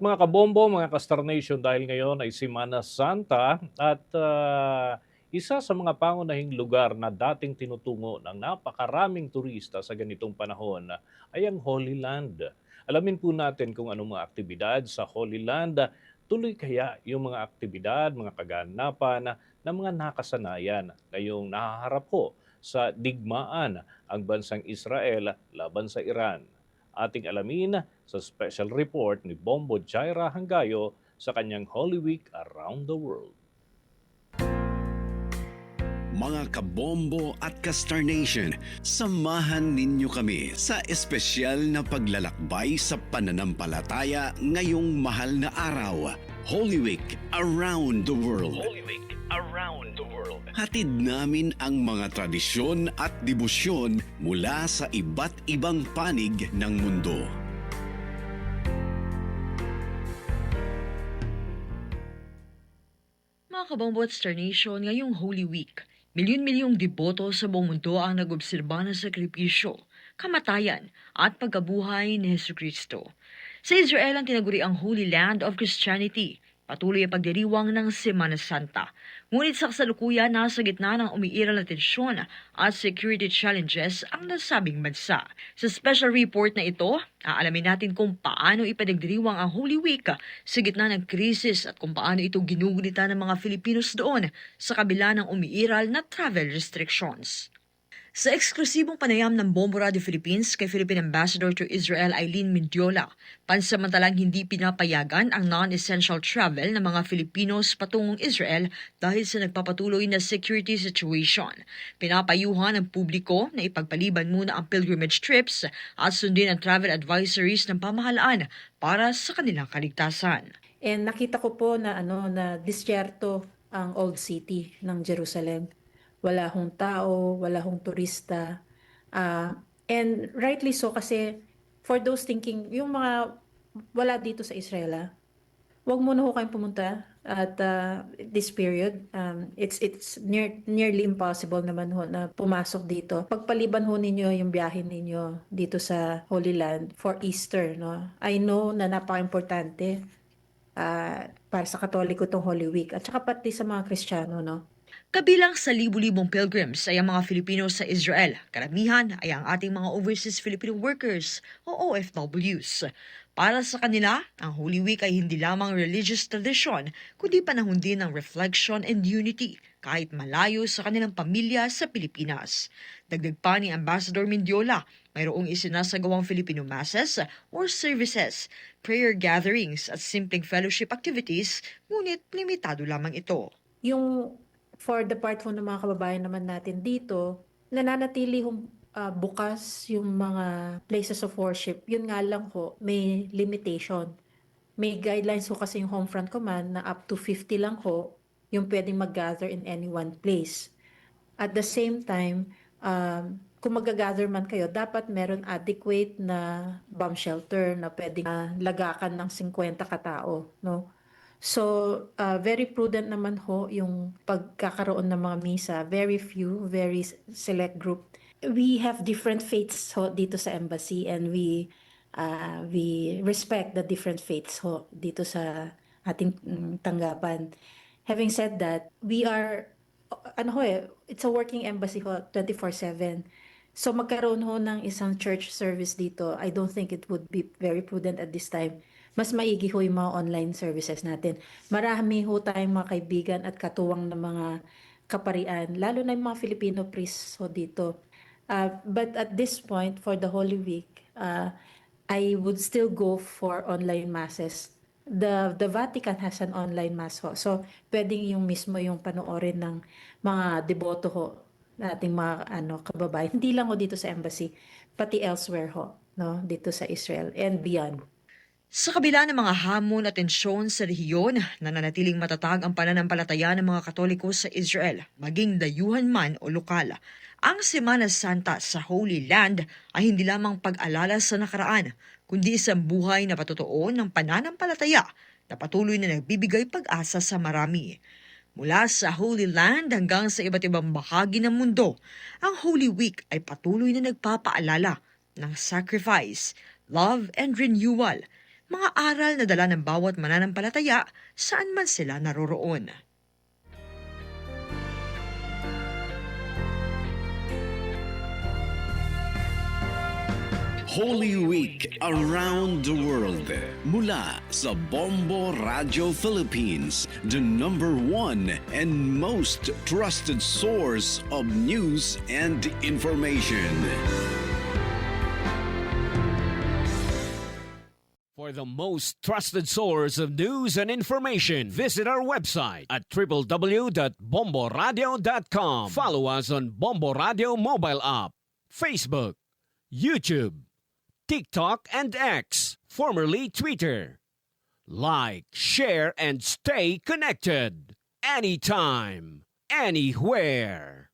Mga kabombo, mga ka-Star Nation, dahil ngayon ay Semana Santa at isa sa mga pangunahing lugar na dating tinutungo ng napakaraming turista sa ganitong panahon ay ang Holy Land. Alamin po natin kung anong mga aktibidad sa Holy Land. Tuloy kaya yung mga aktibidad, mga kaganapan ng mga nakasanayan ngayong nahaharap po sa digmaan ang bansang Israel laban sa Iran. Ating alamin sa special report ni Bombo Jaira Hangayo sa kanyang Holy Week Around the World. Mga kabombo at ka-Star Nation, samahan ninyo kami sa espesyal na paglalakbay sa pananampalataya ngayong mahal na araw, Holy Week Around the World. Holy Week Around the World. Hatid namin ang mga tradisyon at debosyon mula sa iba't ibang panig ng mundo. Mga kabombo at Star Nation, ngayong Holy Week, milyon-milyong deboto sa buong mundo ang nag-obserba ng sakripisyo, kamatayan at pagkabuhay ni Jesucristo. Sa Israel ang tinaguri ang Holy Land of Christianity. Patuloy ang pagdiriwang ng Semana Santa. Ngunit sa kasalukuyan, nasa gitna ng umiiral na tensyon at security challenges ang nasabing bansa. Sa special report na ito, aalamin natin kung paano ipadagdiriwang ang Holy Week sa gitna ng krisis at kung paano ito ginugunita ng mga Filipinos doon sa kabila ng umiiral na travel restrictions. Sa eksklusibong panayam ng Bombo Radio Philippines kay Philippine Ambassador to Israel Eileen Mendiola, pansamantalang hindi pinapayagan ang non-essential travel ng mga Filipinos patungong Israel dahil sa nagpapatuloy na security situation. Pinapayuhan ang publiko na ipagpaliban muna ang pilgrimage trips at sundin ang travel advisories ng pamahalaan para sa kanilang kaligtasan. And nakita ko po na na disyerto ang old city ng Jerusalem. Wala hong tao, wala hong turista. And rightly so kasi for those thinking, yung mga wala dito sa Israel, wag muna ho kayong pumunta at this period. It's nearly impossible naman ho na pumasok dito. Pagpaliban ho ninyo yung biyahe ninyo dito sa Holy Land for Easter. No? I know na napaka-importante para sa Katoliko itong Holy Week at saka pati sa mga Kristiyano, no? Kabilang sa libu-libong pilgrims ay ang mga Filipino sa Israel. Karamihan ay ang ating mga overseas Filipino workers o OFWs. Para sa kanila, ang Holy Week ay hindi lamang religious tradition, kundi panahon din ng reflection and unity kahit malayo sa kanilang pamilya sa Pilipinas. Dagdag pa ni Ambassador Mendiola, mayroong isinasagawang Filipino masses or services, prayer gatherings at simpleng fellowship activities, ngunit limitado lamang ito. Yung for the part ho ng mga kababayan naman natin dito, nananatili hong bukas yung mga places of worship. Yun nga lang ho, may limitation. May guidelines ho kasi yung Homefront Command na up to 50 lang ho yung pwedeng mag-gather in any one place. At the same time, kung mag-gather man kayo, dapat meron adequate na bomb shelter na pwedeng lagakan ng 50 katao, no? So, very prudent naman ho yung pagkakaroon ng mga misa. Very few, very select group. We have different faiths ho dito sa embassy and we respect the different faiths ho dito sa ating tanggapan. Having said that, we are, it's a working embassy ho, 24/7. So magkaroon ho ng isang church service dito, I don't think it would be very prudent at this time. Mas maigi ho yung mga online services natin. Marami ho tayong mga kaibigan at katuwang ng mga kaparian, lalo na yung mga Filipino priests ho dito. But at this point, for the Holy Week, I would still go for online masses. The Vatican has an online mass ho. So, pwedeng yung mismo yung panoorin ng mga deboto ho, nating mga kababayan. Hindi lang ho dito sa embassy, pati elsewhere ho, no, dito sa Israel and beyond. Sa kabila ng mga hamon at tensyon sa rehiyon, nananatiling matatag ang pananampalataya ng mga Katoliko sa Israel, maging dayuhan man o lokal. Ang Semana Santa sa Holy Land ay hindi lamang pag-alala sa nakaraan, kundi isang buhay na patotoo ng pananampalataya na patuloy na nagbibigay pag-asa sa marami. Mula sa Holy Land hanggang sa iba't ibang bahagi ng mundo, ang Holy Week ay patuloy na nagpapaalala ng sacrifice, love and renewal, mga aral na dala ng bawat mananampalataya saan man sila naroroon. Holy Week around the world. Mula sa Bombo Radio Philippines, the #1 and most trusted source of news and information. For the most trusted source of news and information, visit our website at www.bomboradio.com. Follow us on Bombo Radio mobile app, Facebook, YouTube, TikTok, and X, formerly Twitter. Like, share, and stay connected. Anytime, anywhere.